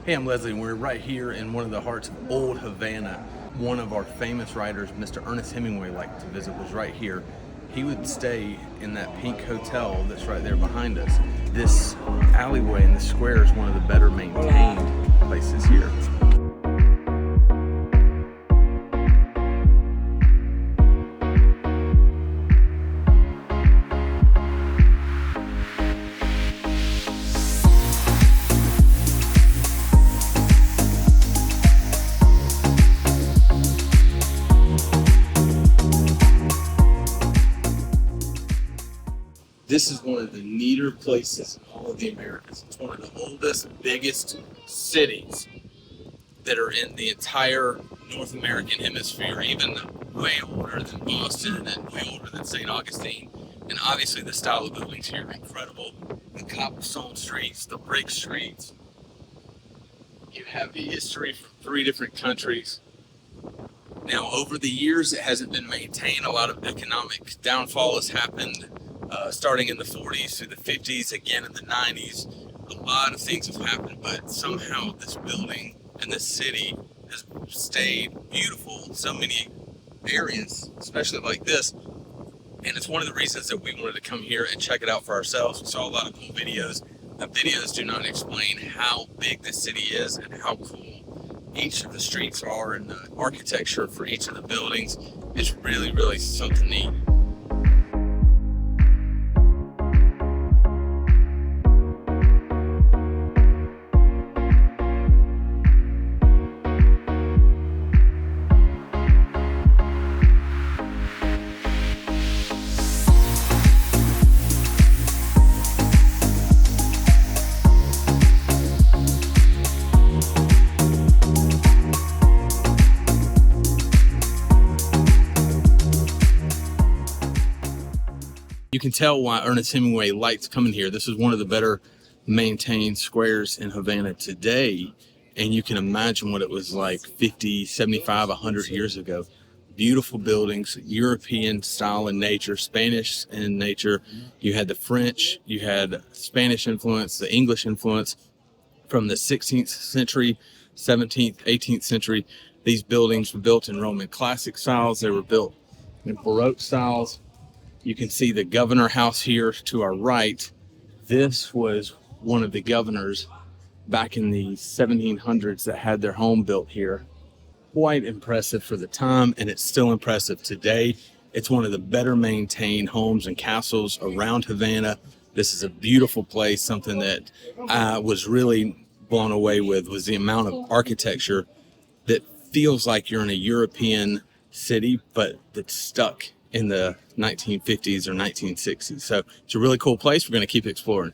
Hey, I'm Leslie, and we're right here in one of the hearts of old Havana. One of our famous writers, Mr. Ernest Hemingway, liked to visit, was right here. He would stay in that pink hotel that's right there behind us. This alleyway in the square is one of the better maintained places here. This is one of the neater places in all of the Americas. It's one of the oldest, biggest cities that are in the entire North American hemisphere, even way older than Boston and way older than St. Augustine. And obviously the style of buildings here are incredible. The cobblestone streets, the brick streets. You have the history from 3 different countries. Now, over the years, it hasn't been maintained. A lot of economic downfall has happened. Starting in the 40s through the 50s, again in the 90s, a lot of things have happened, but somehow this building and this city has stayed beautiful in so many areas, especially like this. And it's one of the reasons that we wanted to come here and check it out for ourselves. We saw a lot of cool videos. The videos do not explain how big this city is and how cool each of the streets are, and the architecture for each of the buildings is really, really something neat. You can tell why Ernest Hemingway liked coming here. This is one of the better maintained squares in Havana today, and you can imagine what it was like 50, 75, 100 years ago. Beautiful buildings, European style in nature, Spanish in nature. You had the French, you had Spanish influence, the English influence from the 16th century, 17th, 18th century. These buildings were built in Roman classic styles. They were built in Baroque styles. You can see the governor house here to our right. This was one of the governors back in the 1700s that had their home built here. Quite impressive for the time, and it's still impressive today. It's one of the better maintained homes and castles around Havana. This is a beautiful place. Something that I was really blown away with was the amount of architecture that feels like you're in a European city, but that's stuck in the 1950s or 1960s. So it's a really cool place. We're going to keep exploring.